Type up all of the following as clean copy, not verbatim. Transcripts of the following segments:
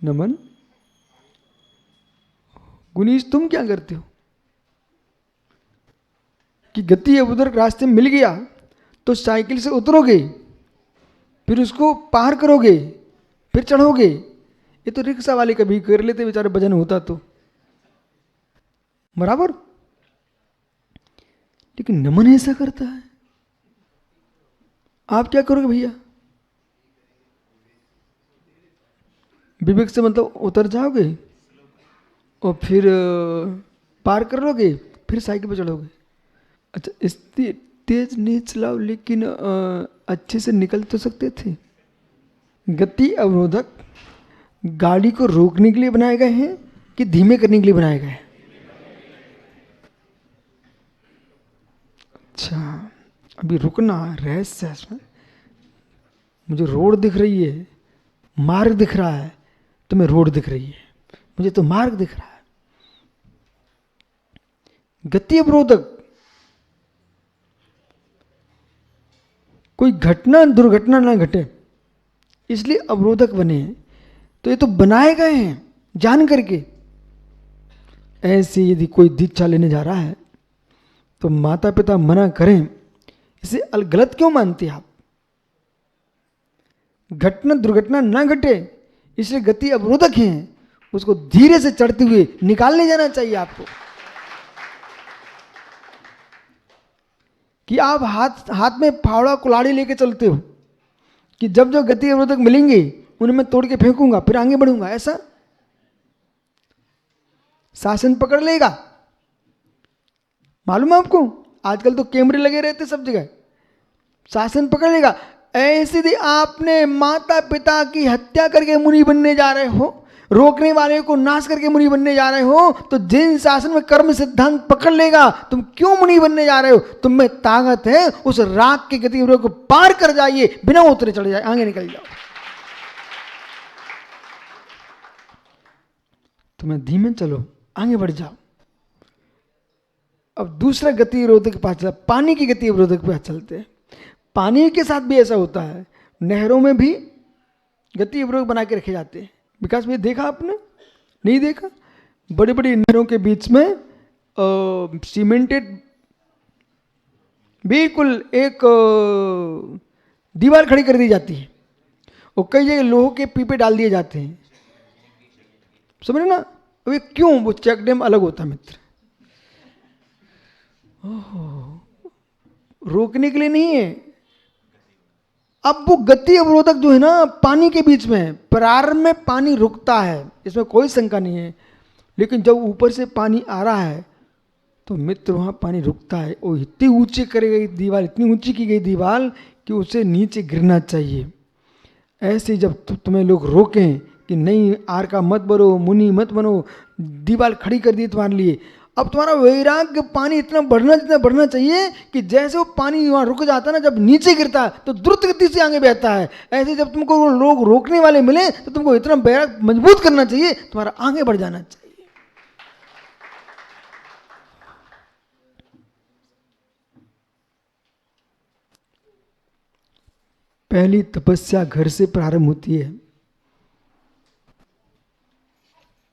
नमन, गुनीश तुम क्या करते हो कि गति अब उधर रास्ते में मिल गया तो साइकिल से उतरोगे, फिर उसको पार करोगे, फिर चढ़ोगे। ये तो रिक्शा वाले कभी कर लेते बेचारे, वजन होता तो बराबर। लेकिन नमन ऐसा करता है। आप क्या करोगे भैया? विवेक से मतलब उतर जाओगे और फिर पार कर लोगे, फिर साइकिल पे चढ़ोगे। अच्छा, इस तेज नहीं चलाओ, लेकिन अच्छे से निकल तो सकते थे। गति अवरोधक गाड़ी को रोकने के लिए बनाए गए हैं कि धीमे करने के लिए बनाए गए हैं? अच्छा, अभी रुकना रहस्य है इसमें। मुझे रोड दिख रही है, मार्ग दिख रहा है, तुम्हें रोड दिख रही है, मुझे तो मार्ग दिख रहा है। गति अवरोधक कोई घटना दुर्घटना ना घटे इसलिए अवरोधक बने हैं। तो ये तो बनाए गए हैं जान करके। ऐसे यदि कोई दीक्षा लेने जा रहा है तो माता पिता मना करें, इसे गलत क्यों मानते आप? घटना दुर्घटना ना घटे इसलिए गति अवरोधक हैं, उसको धीरे से चढ़ते हुए निकालने जाना चाहिए आपको। कि आप हाथ में फावड़ा कुल्हाड़ी लेके चलते हो कि जब जो गति अवरोधक मिलेंगे उन्हें मैं तोड़ के फेंकूंगा फिर आगे बढ़ूंगा, ऐसा? शासन पकड़ लेगा। मालूम है आपको, आजकल तो कैमरे लगे रहते सब जगह, शासन पकड़ लेगा। ऐसे यदि आपने माता पिता की हत्या करके मुनि बनने जा रहे हो, रोकने वाले को नाश करके मुनि बनने जा रहे हो, तो जिन शासन में कर्म सिद्धांत पकड़ लेगा। तुम क्यों मुनि बनने जा रहे हो? तुम में ताकत है, उस राग के गति को पार कर जाइए, बिना उतरे चढ़ जाए, आगे निकल जाओ। तुम्हें धीमे चलो, आगे बढ़ जाओ। अब दूसरा गति अवरोधक के पास चला, पानी की गति अवरोधक के पास चलते हैं। पानी के साथ भी ऐसा होता है, नहरों में भी गति अवरोधक बना के रखे जाते हैं। विकास भाई देखा आपने? नहीं देखा? बड़ी बड़ी नहरों के बीच में सीमेंटेड बिल्कुल एक दीवार खड़ी कर दी जाती है और कई जगह लोहे के पीपे डाल दिए जाते हैं, समझ रहे ना? वे क्यों? वो चेक डैम अलग होता है मित्र, रोकने के लिए नहीं है। अब वो गति अवरोधक जो है ना पानी के बीच में, प्रारंभ में पानी रुकता है, इसमें कोई शंका नहीं है। लेकिन जब ऊपर से पानी आ रहा है तो मित्र वहाँ पानी रुकता है। और इतनी ऊंची करी गई दीवार, इतनी ऊंची की गई दीवार कि उसे नीचे गिरना चाहिए। ऐसे जब तुम्हें लोग रोकें कि नहीं आर का मत बनो, मुनि मत बनो, दीवार खड़ी कर दी तुम्हारे लिए। अब तुम्हारा वैराग्य पानी इतना बढ़ना चाहिए कि जैसे वो पानी वहाँ रुक जाता है ना, जब नीचे गिरता है तो द्रुत गति से आगे बहता है। ऐसे जब तुमको लोग रोकने वाले मिले तो तुमको इतना वैराग्य मजबूत करना चाहिए, तुम्हारा आगे बढ़ जाना चाहिए। पहली तपस्या घर से प्रारंभ होती है।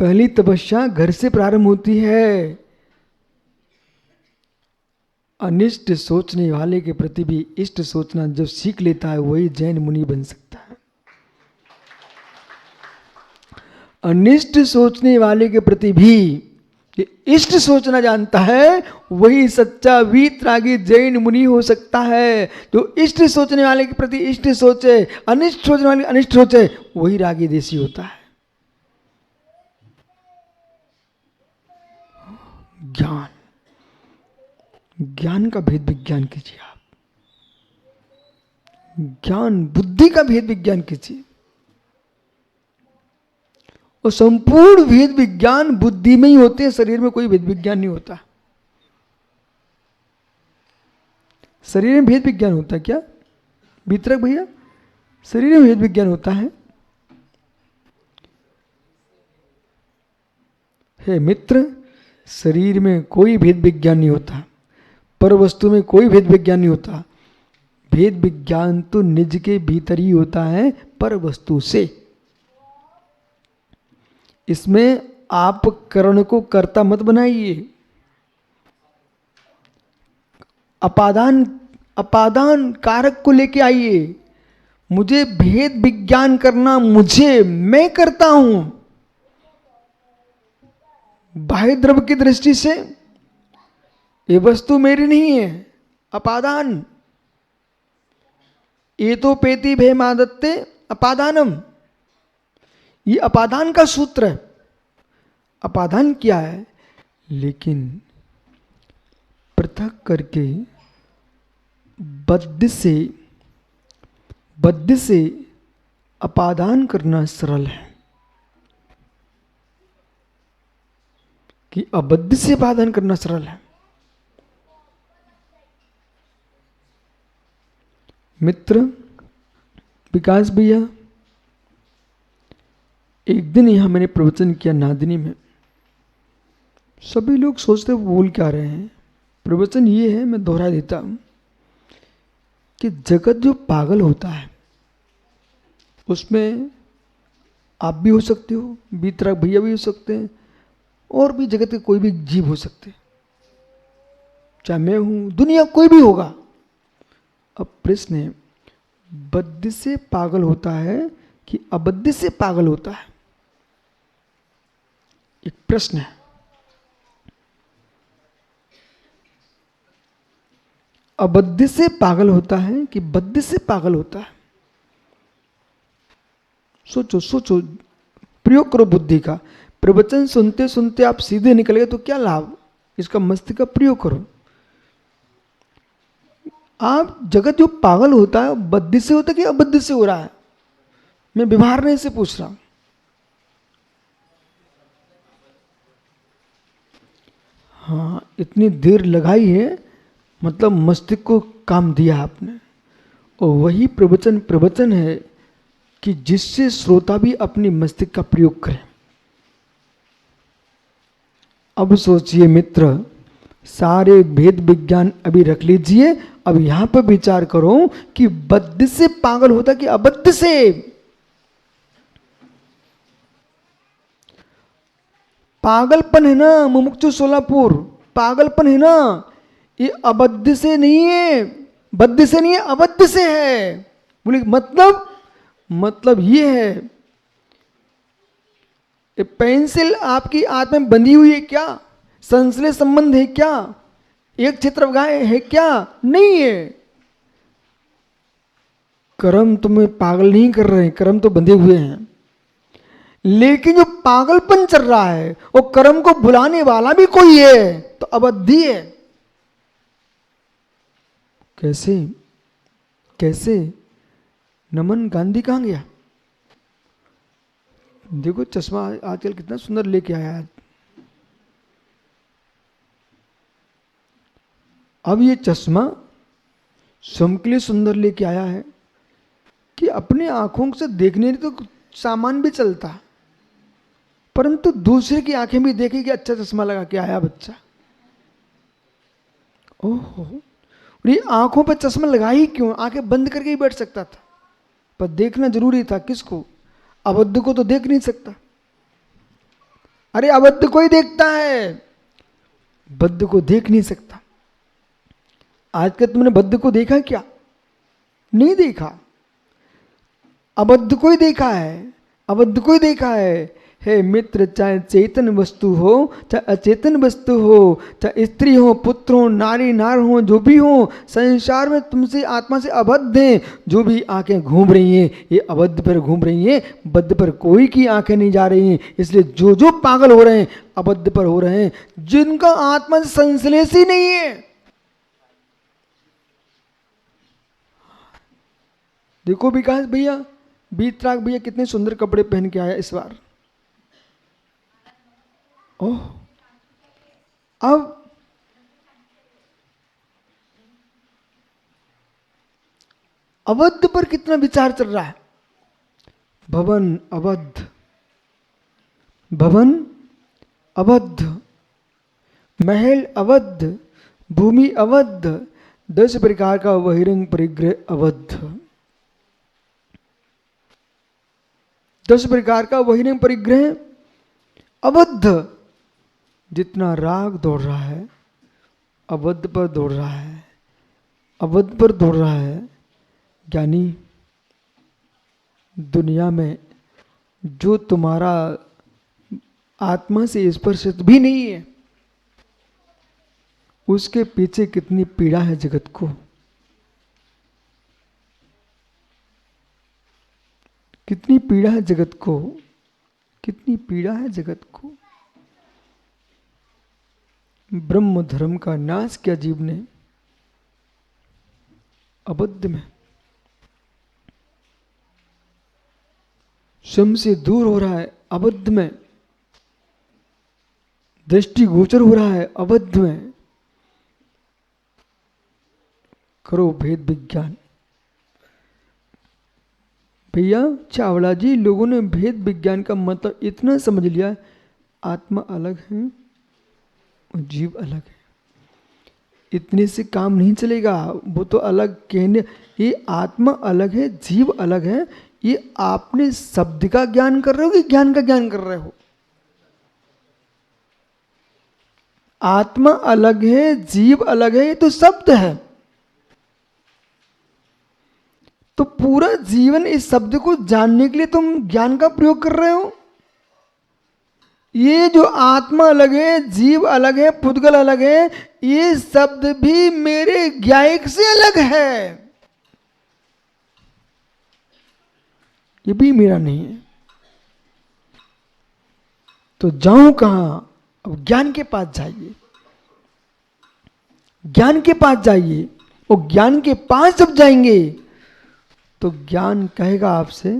पहली तपस्या घर से प्रारंभ होती है। अनिष्ट सोचने वाले के प्रति भी इष्ट सोचना जो सीख लेता है वही जैन मुनि बन सकता है। अनिष्ट सोचने वाले के प्रति भी इष्ट सोचना जानता है वही सच्चा वीतरागी जैन मुनि हो सकता है। जो इष्ट सोचने वाले के प्रति इष्ट सोचे, अनिष्ट सोचने वाले अनिष्ट सोचे, वही रागी देशी होता है। ज्ञान, ज्ञान का भेद विज्ञान कीजिए आप। ज्ञान बुद्धि का भेद विज्ञान कीजिए। और संपूर्ण भेद विज्ञान बुद्धि में ही होते हैं, शरीर में कोई भेद विज्ञान नहीं होता। शरीर में भेद विज्ञान होता है क्या वितरक भैया? शरीर में भेद विज्ञान होता है? हे मित्र, शरीर में कोई भेद विज्ञान नहीं होता, पर वस्तु में कोई भेद विज्ञान नहीं होता। भेद विज्ञान तो निज के भीतर ही होता है, पर वस्तु से। इसमें आप करण को कर्ता मत बनाइए। अपादान अपादान कारक को लेके आइए। मुझे भेद विज्ञान करना, मैं करता हूं। बाह्य द्रव्य की दृष्टि से ये वस्तु मेरी नहीं है। अपादान, ये तो पेति भेमादत्ते अपादानम, ये अपादान का सूत्र है। अपादान क्या है? लेकिन पृथक करके बद्ध से अपादान करना सरल है कि अबद्ध से अपादान करना सरल है। मित्र विकास भैया, एक दिन यहां मैंने प्रवचन किया नादिनी में। सभी लोग सोचते बोल क्या रहे हैं। प्रवचन ये है, मैं दोहरा देता हूं कि जगत जो पागल होता है उसमें आप भी हो सकते हो, बीतराग भैया भी हो सकते हैं, और भी जगत के कोई भी जीव हो सकते, चाहे मैं हूं, दुनिया कोई भी होगा। अब प्रश्न है, बद्ध से पागल होता है कि अबद्ध से पागल होता है? एक प्रश्न है। अबद्ध से पागल होता है कि बद्ध से पागल होता है? सोचो सोचो, प्रयोग करो बुद्धि का। प्रवचन सुनते सुनते आप सीधे निकल गए तो क्या लाभ? इसका मस्तिष्क का प्रयोग करो। आप जगत जो पागल होता है बद्ध से होता है कि अबद्ध से हो रहा है? मैं व्यवहार से पूछ रहा हूं। हाँ, इतनी देर लगाई है, मतलब मस्तिष्क को काम दिया आपने। और वही प्रवचन है कि जिससे श्रोता भी अपनी मस्तिष्क का प्रयोग करे। अब सोचिए मित्र, सारे भेद विज्ञान अभी रख लीजिए। अब यहां पर विचार करो कि बद्ध से पागल होता कि अबद्ध से? पागलपन है ना मुमुक्षु सोलापुर, पागलपन है ना, ये अबद्ध से नहीं है, बद्ध से नहीं है, अबद्ध से है। बोले मतलब ये है, ये पेंसिल आपकी हाथ में बंधी हुई है क्या? संश्लेष संबंध है क्या? एक चित्र है क्या? नहीं है। कर्म तुम्हें पागल नहीं कर रहे हैं, कर्म तो बंधे हुए हैं। लेकिन जो पागलपन चल रहा है वो कर्म को बुलाने वाला भी कोई है, तो अबद्धि है। कैसे? नमन गांधी कहां गया? देखो चश्मा आजकल कितना सुंदर लेके आया है। अब ये चश्मा स्वयं के लिए सुंदर लेके आया है कि अपने आंखों से देखने तो सामान भी चलता, परंतु दूसरे की आंखें भी देखे कि अच्छा चश्मा लगा के आया बच्चा। ओहो, ये आंखों पर चश्मा लगा ही क्यों? आंखें बंद करके ही बैठ सकता था, पर देखना जरूरी था। किसको? अबद्ध को तो देख नहीं सकता। अरे अबद्ध कोई देखता है, बद्ध को देख नहीं सकता। आज के तुमने बद्ध को देखा क्या? नहीं देखा। अबद्ध कोई देखा है, अबद्ध कोई देखा है। हे मित्र, चाहे चेतन वस्तु हो चाहे अचेतन वस्तु हो, चाहे स्त्री हो पुत्र हो नारी नार हो, जो भी हो, संसार में तुमसे आत्मा से अबद्ध हैं। जो भी आंखें घूम रही हैं ये अबद्ध पर घूम रही हैं, बद्ध पर कोई की आंखें नहीं जा रही हैं। इसलिए जो जो पागल हो रहे हैं अबद्ध पर हो रहे हैं, जिनका आत्मा से संश्लेष ही नहीं है। देखो विकास भैया, बीतराग भैया कितने सुंदर कपड़े पहन के आया इस बार। ओह, अब अबद्ध पर कितना विचार चल रहा है। भवन अबद्ध, भवन अबद्ध, महल अबद्ध, भूमि अबद्ध, 10 प्रकार का बहिरंग परिग्रह अबद्ध। 10 प्रकार का बहिरंग परिग्रह अबद्ध, जितना राग दौड़ रहा है अबद्ध पर दौड़ रहा है, अबद्ध पर दौड़ रहा है। ज्ञानी, दुनिया में जो तुम्हारा आत्मा से स्पर्शित भी नहीं है, उसके पीछे कितनी पीड़ा है जगत को, कितनी पीड़ा है जगत को, कितनी पीड़ा है जगत को। ब्रह्म धर्म का नाश किया जीव ने अबद्ध में, स्वयं से दूर हो रहा है अबद्ध में, दृष्टि गोचर हो रहा है अबद्ध में। करो भेद विज्ञान। भैया चावला जी, लोगों ने भेद विज्ञान का मतलब इतना समझ लिया, आत्मा अलग है और जीव अलग है। इतने से काम नहीं चलेगा, वो तो अलग कहने, ये आत्मा अलग है जीव अलग है, ये आपने शब्द का ज्ञान कर रहे हो कि ज्ञान का ज्ञान कर रहे हो? आत्मा अलग है जीव अलग है, ये तो शब्द है। तो पूरा जीवन इस शब्द को जानने के लिए तुम ज्ञान का प्रयोग कर रहे हो। ये जो आत्मा अलग है, जीव अलग है, पुद्गल अलग है, ये शब्द भी मेरे ज्ञायक से अलग है, ये भी मेरा नहीं है। तो जाऊं कहां? अब ज्ञान के पास जाइए, ज्ञान के पास जाइए। और ज्ञान के पास जब जाएंगे तो ज्ञान कहेगा आपसे,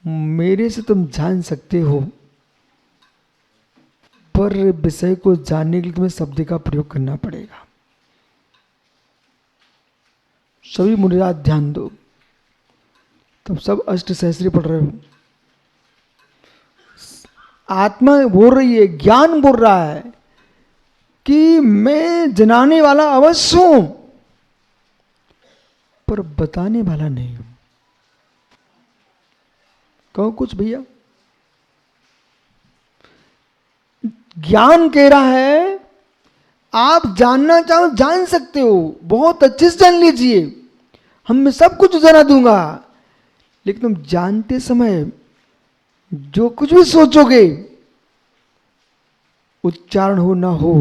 मेरे से तुम जान सकते हो, पर विषय को जानने के लिए तुम्हें शब्द का प्रयोग करना पड़ेगा। सभी मुनिराज ध्यान दो, तुम सब अष्ट सहस्री पढ़ रहे हो। आत्मा बोल रही है, ज्ञान बोल रहा है कि मैं जनाने वाला अवश्य हूं, पर बताने वाला नहीं हूं। कहो कुछ भैया। ज्ञान कह रहा है आप जानना चाहो जान सकते हो, बहुत अच्छे से जान लीजिए, मैं सब कुछ जना दूंगा। लेकिन तुम जानते समय जो कुछ भी सोचोगे, उच्चारण हो ना हो,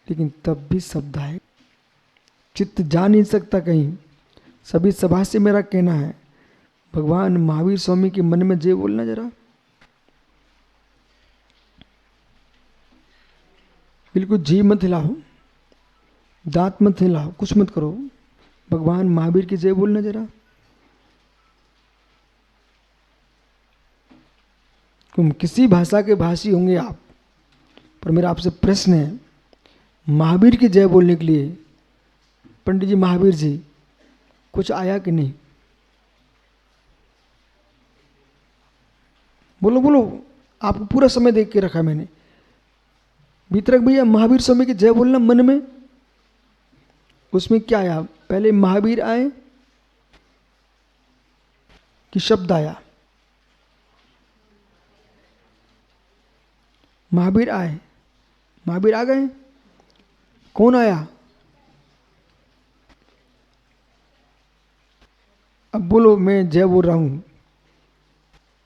लेकिन तब भी शब्द आए। चित्त जा नहीं सकता कहीं। सभी सभा से मेरा कहना है, भगवान महावीर स्वामी के मन में जय बोलना जरा, बिल्कुल जी मत हिलाओ, दांत मत हिलाओ, कुछ मत करो। भगवान महावीर की जय बोलना जरा। तुम किसी भाषा के भाषी होंगे आप, पर मेरा आपसे प्रश्न है, महावीर की जय बोलने के लिए पंडित जी महावीर जी कुछ आया कि नहीं? बोलो बोलो, आपको पूरा समय देख के रखा मैंने। भीतरक भैया महावीर स्वामी की जय बोलना मन में, उसमें क्या आया? पहले महावीर आए कि शब्द आया? महावीर आए, महावीर आ गए। कौन आया? अब बोलो, मैं जय बोल रहा हूं,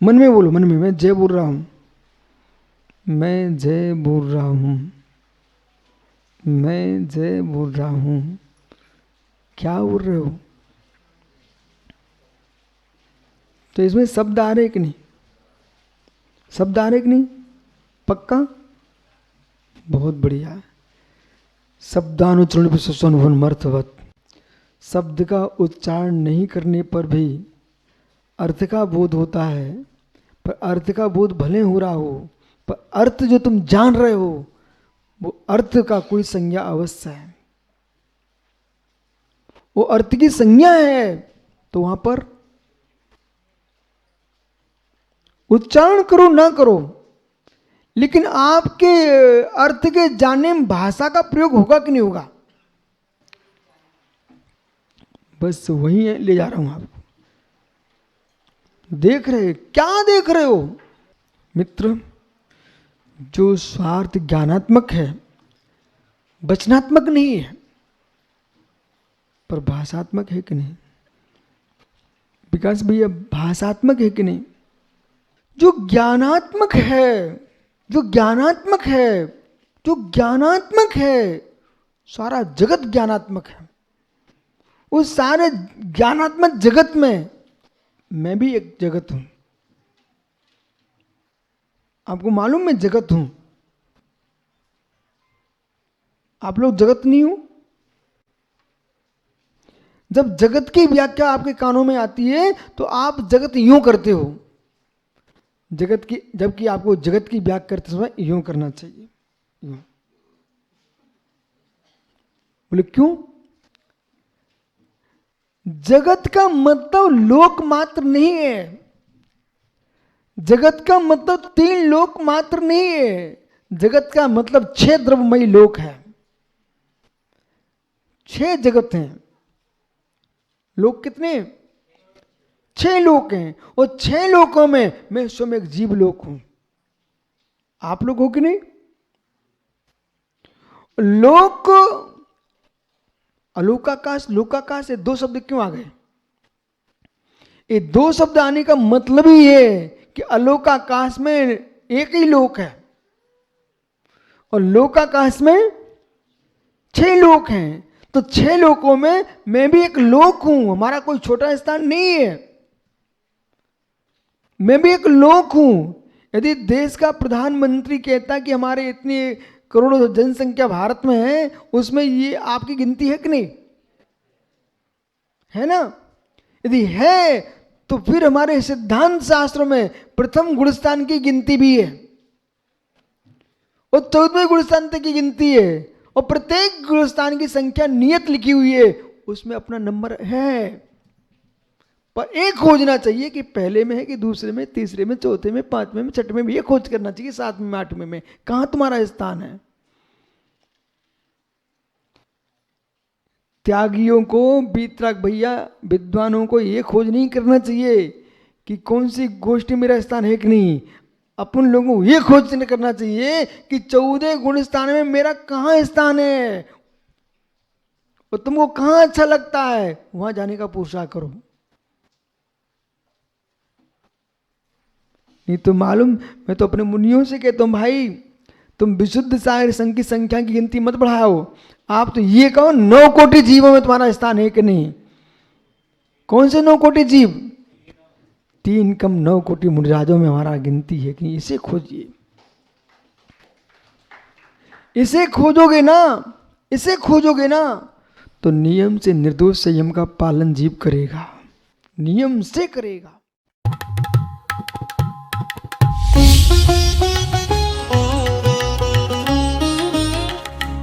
मन में बोलो, मन में, मैं जय बोल रहा हूं, मैं जय बोल रहा हूं, मैं जय बोल रहा हूं। क्या बोल रहे हो? तो इसमें शब्द आ रहे कि नहीं? शब्द आ रहे कि नहीं? पक्का? बहुत बढ़िया। शब्दानुचरण विश्वसनुभवन मर्थवत। शब्द का उच्चारण नहीं करने पर भी अर्थ का बोध होता है, पर अर्थ का बोध भले हो रहा हो, पर अर्थ जो तुम जान रहे हो वो अर्थ का कोई संज्ञा अवश्य है, वो अर्थ की संज्ञा है। तो वहां पर उच्चारण करो ना करो, लेकिन आपके अर्थ के जानने में भाषा का प्रयोग होगा कि नहीं होगा? बस वही ले जा रहा हूं आपको। देख रहे, क्या देख रहे हो मित्र? जो स्वार्थ ज्ञानात्मक है, वचनात्मक नहीं है, पर भाषात्मक है कि नहीं? विकास भैया, भाषात्मक है कि नहीं? जो ज्ञानात्मक है, जो ज्ञानात्मक है, जो ज्ञानात्मक है, सारा जगत ज्ञानात्मक है। उस सारे ज्ञानात्मक जगत में मैं भी एक जगत हूं। आपको मालूम मैं जगत हूं, आप लोग जगत नहीं हो। जब जगत की व्याख्या आपके कानों में आती है तो आप जगत यूं करते हो, जगत की, जबकि आपको जगत की व्याख्या करते समय यूं करना चाहिए, यूं। बोले क्यों? जगत का मतलब लोक मात्र नहीं है। जगत का मतलब 3 लोक मात्र नहीं है। जगत का मतलब 6 द्रव्यमयी लोक है। 6 जगत हैं। लोक कितने? 6 लोक हैं, और 6 लोकों में मैं स्वयं एक जीव लोक हूं। आप लोग हो कि नहीं? लोक, अलोकाकाश, लोकाकाश, ये 2 शब्द क्यों आ गए? ये 2 शब्द आने का मतलब ही है कि अलोकाकाश में एक ही लोक है और लोकाकाश में 6 लोक हैं। तो 6 लोकों में मैं भी एक लोक हूं, हमारा कोई छोटा स्थान नहीं है, मैं भी एक लोक हूं। यदि देश का प्रधानमंत्री कहता कि हमारे इतनी करोड़ों जनसंख्या भारत में है, उसमें ये आपकी गिनती है कि नहीं? है ना? यदि है तो फिर हमारे सिद्धांत शास्त्रों में प्रथम गुणस्थान की गिनती भी है और 14वें गुणस्थान तक की गिनती है, और प्रत्येक गुणस्थान की संख्या नियत लिखी हुई है, उसमें अपना नंबर है। पर एक खोजना चाहिए कि पहले में है कि दूसरे में, तीसरे में, चौथे में, 5वें में, 6वें में, ये खोज करना चाहिए, 7वें में, 8वें में कहां तुम्हारा स्थान है। त्यागियों को, बीतराग भैया, विद्वानों को ये खोज नहीं करना चाहिए कि कौन सी गोष्ठी मेरा स्थान है कि नहीं। अपन लोगों को ये खोज नहीं करना चाहिए कि 14 गुण स्थान में मेरा कहां स्थान है और तुमको कहां अच्छा लगता है, वहां जाने का पुरुषार्थ करो। नहीं तो मालूम, मैं तो अपने मुनियों से कहता हूं, भाई तुम विशुद्ध सागर संघ की संख्या की गिनती मत बढ़ाओ, आप तो ये कहो 9 कोटि जीवों में तुम्हारा स्थान है कि नहीं। कौन से 9 कोटि जीव? 3 कम 9 कोटि मुनिराजों में हमारा गिनती है कि इसे खोजिए। इसे खोजोगे ना, इसे खोजोगे ना, तो नियम से निर्दोष संयम का पालन जीव करेगा, नियम से करेगा।